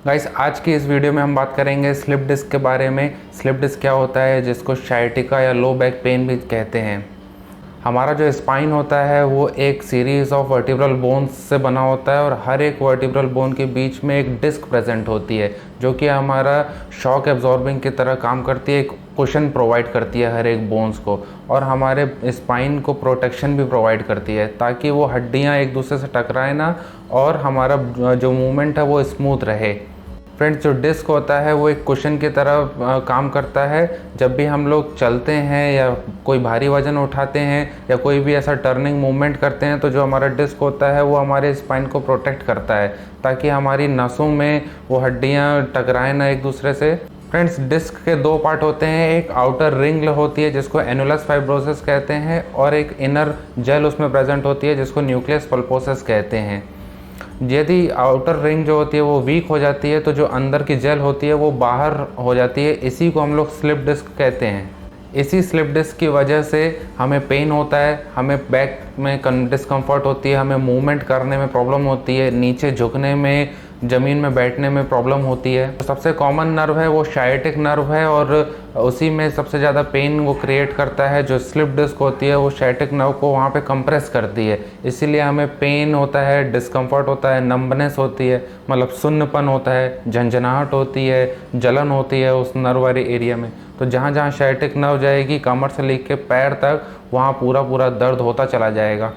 Guys, आज की इस वीडियो में हम बात करेंगे स्लिप डिस्क के बारे में। स्लिप डिस्क क्या होता है, जिसको शायटिका या लो बैक पेन भी कहते हैं। हमारा जो स्पाइन होता है वो एक सीरीज़ ऑफ वर्टिब्रल बोन्स से बना होता है और हर एक वर्टिब्रल बोन के बीच में एक डिस्क प्रेजेंट होती है जो कि हमारा शॉक एब्जॉर्बिंग की तरह काम करती है, एक कुशन प्रोवाइड करती है हर एक बोन्स को, और हमारे स्पाइन को प्रोटेक्शन भी प्रोवाइड करती है ताकि वो हड्डियाँ एक दूसरे से टकराए ना और हमारा जो मूवमेंट है वो स्मूथ रहे। फ्रेंड्स, जो डिस्क होता है वो एक कुशन की तरह काम करता है। जब भी हम लोग चलते हैं या कोई भारी वजन उठाते हैं या कोई भी ऐसा टर्निंग मूवमेंट करते हैं तो जो हमारा डिस्क होता है वो हमारे स्पाइन को प्रोटेक्ट करता है ताकि हमारी नसों में वो हड्डियां टकराएं ना एक दूसरे से। फ्रेंड्स, डिस्क के दो पार्ट होते हैं। एक आउटर रिंग होती है जिसको एनुलस फाइब्रोसिस कहते हैं और एक इनर जेल उसमें प्रेजेंट होती है जिसको न्यूक्लियस पल्पोसिस कहते हैं। यदि आउटर रिंग जो होती है वो वीक हो जाती है तो जो अंदर की जेल होती है वो बाहर हो जाती है। इसी को हम लोग स्लिप डिस्क कहते हैं। इसी स्लिप डिस्क की वजह से हमें पेन होता है, हमें बैक में डिस्कम्फर्ट होती है, हमें मूवमेंट करने में प्रॉब्लम होती है, नीचे झुकने में, ज़मीन में बैठने में प्रॉब्लम होती है। तो सबसे कॉमन नर्व है वो शायटिक नर्व है और उसी में सबसे ज़्यादा पेन वो क्रिएट करता है। जो स्लिप डिस्क होती है वो शायटिक नर्व को वहाँ पे कंप्रेस करती है, इसीलिए हमें पेन होता है, डिस्कम्फर्ट होता है, नंबनेस होती है, मतलब सुन्नपन होता है, झंझनाहट होती है, जलन होती है उस नर्व वाले एरिया में। तो जहाँ जहाँ शायटिक नर्व जाएगी कमर से लेकर पैर तक वहाँ पूरा दर्द होता चला जाएगा।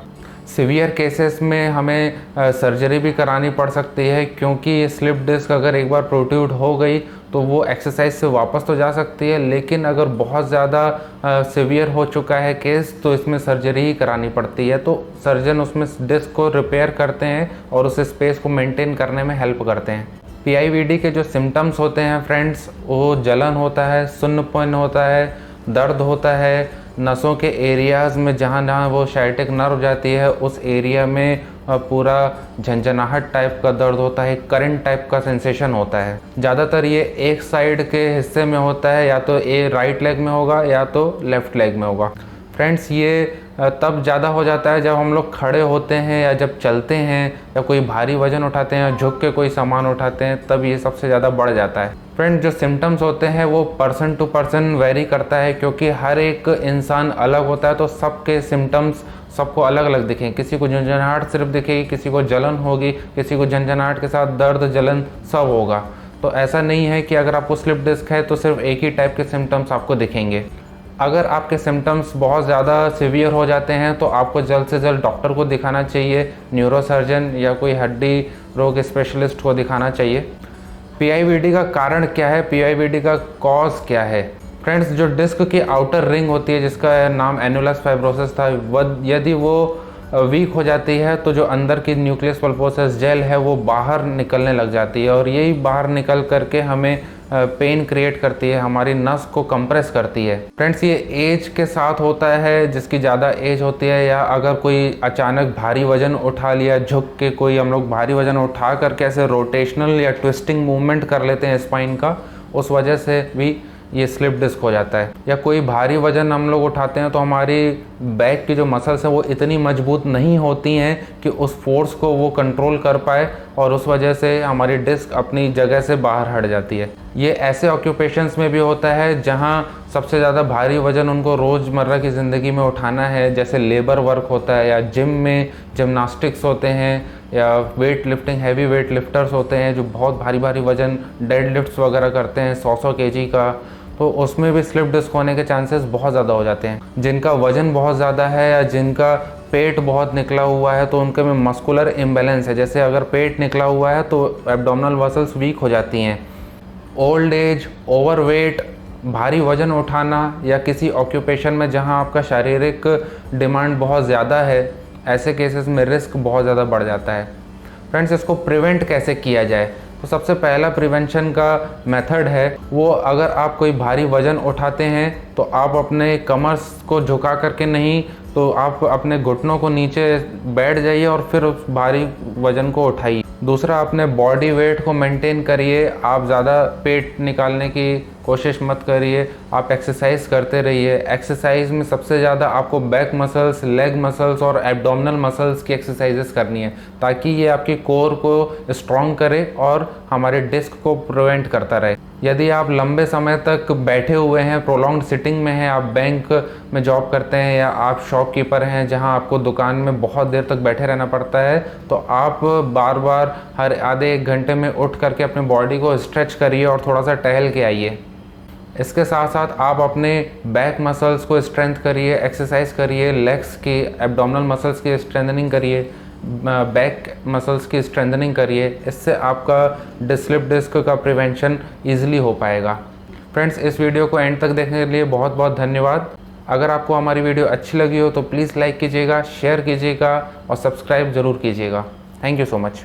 सीवियर केसेस में हमें सर्जरी भी करानी पड़ सकती है क्योंकि ये स्लिप डिस्क अगर एक बार प्रोट्रूड हो गई तो वो एक्सरसाइज से वापस तो जा सकती है, लेकिन अगर बहुत ज़्यादा सीवियर हो चुका है केस तो इसमें सर्जरी ही करानी पड़ती है। तो सर्जन उसमें डिस्क को रिपेयर करते हैं और उस स्पेस को मेंटेन करने में हेल्प करते हैं। पीआईवीडी के जो सिम्टम्स होते हैं फ्रेंड्स, वो जलन होता है, सुन्नपन होता है, दर्द होता है, नसों के एरियाज़ में जहाँ जहाँ वो शायटिक नर्व जाती है उस एरिया में पूरा झंझनाहट टाइप का दर्द होता है, करंट टाइप का सेंसेशन होता है। ज़्यादातर ये एक साइड के हिस्से में होता है, या तो ये राइट लेग में होगा या तो लेफ़्ट लेग में होगा। फ्रेंड्स, ये तब ज़्यादा हो जाता है जब हम लोग खड़े होते हैं या जब चलते हैं या कोई भारी वजन उठाते हैं या झुक के कोई सामान उठाते हैं, तब ये सबसे ज़्यादा बढ़ जाता है। फ्रेंड्स, जो सिम्टम्स होते हैं वो पर्सन टू पर्सन वेरी करता है क्योंकि हर एक इंसान अलग होता है, तो सबके सिम्टम्स सबको अलग अलग दिखेंगे। किसी को झंझनाहट सिर्फ दिखेगी, किसी को जलन होगी, किसी को झंझनाहट के साथ दर्द, जलन सब होगा। तो ऐसा नहीं है कि अगर आपको स्लिप डिस्क है तो सिर्फ एक ही टाइप के सिम्टम्स आपको दिखेंगे। अगर आपके सिम्टम्स बहुत ज़्यादा सीवियर हो जाते हैं तो आपको जल्द से जल्द डॉक्टर को दिखाना चाहिए, न्यूरोसर्जन या कोई हड्डी रोग स्पेशलिस्ट को दिखाना चाहिए। पीआईवीडी का कारण क्या है, पीआईवीडी का कॉज क्या है? फ्रेंड्स, जो डिस्क की आउटर रिंग होती है जिसका नाम एनुलस फाइब्रोसिस था, यदि वो वीक हो जाती है तो जो अंदर की न्यूक्लियस पल्पोसस जेल है वो बाहर निकलने लग जाती है और यही बाहर निकल करके हमें पेन क्रिएट करती है, हमारी नस को कंप्रेस करती है। फ्रेंड्स, ये एज के साथ होता है, जिसकी ज़्यादा एज होती है या अगर कोई अचानक भारी वजन उठा लिया, झुक के कोई हम लोग भारी वजन उठा करके ऐसे रोटेशनल या ट्विस्टिंग मूवमेंट कर लेते हैं स्पाइन का, उस वजह से भी ये स्लिप डिस्क हो जाता है। या कोई भारी वजन हम लोग उठाते हैं तो हमारी बैक की जो मसल्स हैं वो इतनी मजबूत नहीं होती हैं कि उस फोर्स को वो कंट्रोल कर पाए और उस वजह से हमारी डिस्क अपनी जगह से बाहर हट जाती है। ये ऐसे ऑक्यूपेशंस में भी होता है जहाँ सबसे ज़्यादा भारी वजन उनको रोज़मर्रा की ज़िंदगी में उठाना है, जैसे लेबर वर्क होता है या जिम में जिम्नास्टिक्स होते हैं या weight lifting, heavy weight lifters होते हैं जो बहुत भारी भारी वजन डेड लिफ्ट्स वगैरह करते हैं 100-100 kg का, तो उसमें भी स्लिप डिस्क होने के चांसेस बहुत ज़्यादा हो जाते हैं। जिनका वजन बहुत ज़्यादा है या जिनका पेट बहुत निकला हुआ है तो उनके में मस्कुलर इम्बैलेंस है, जैसे अगर पेट निकला हुआ है तो एब्डोमिनल मसल्स वीक हो जाती हैं। ओल्ड एज, ओवरवेट, भारी वजन उठाना या किसी ऑक्यूपेशन में जहां आपका शारीरिक डिमांड बहुत ज़्यादा है, ऐसे केसेस में रिस्क बहुत ज़्यादा बढ़ जाता है। फ्रेंड्स, इसको प्रिवेंट कैसे किया जाए? तो सबसे पहला प्रिवेंशन का मेथड है वो, अगर आप कोई भारी वजन उठाते हैं तो आप अपने कमर को झुका करके नहीं, तो आप अपने घुटनों को नीचे बैठ जाइए और फिर उस भारी वजन को उठाइए। दूसरा, अपने बॉडी वेट को मेंटेन करिए। आप ज़्यादा पेट निकालने की कोशिश मत करिए, आप एक्सरसाइज करते रहिए। एक्सरसाइज में सबसे ज़्यादा आपको बैक मसल्स, लेग मसल्स और एब्डोमिनल मसल्स की एक्सरसाइजेस करनी है, ताकि ये आपकी कोर को स्ट्रॉन्ग करे और हमारे डिस्क को प्रिवेंट करता रहे। यदि आप लंबे समय तक बैठे हुए हैं, प्रोलॉन्ग्ड सिटिंग में हैं, आप बैंक में जॉब करते हैं या आप शॉपकीपर हैं जहां आपको दुकान में बहुत देर तक बैठे रहना पड़ता है, तो आप बार बार हर आधे 1 घंटे में उठ करके अपने बॉडी को स्ट्रेच करिए और थोड़ा सा टहल के आइए। इसके साथ साथ आप अपने बैक मसल्स को स्ट्रेंथ करिए, एक्सरसाइज करिए, लेग्स की, एब्डोमिनल मसल्स की स्ट्रेंथनिंग करिए, बैक मसल्स की स्ट्रेंथनिंग करिए। इससे आपका स्लिप डिस्क का प्रिवेंशन ईजिली हो पाएगा। फ्रेंड्स, इस वीडियो को एंड तक देखने के लिए बहुत बहुत धन्यवाद। अगर आपको हमारी वीडियो अच्छी लगी हो तो प्लीज़ लाइक कीजिएगा, शेयर कीजिएगा और सब्सक्राइब ज़रूर कीजिएगा। Thank you so much.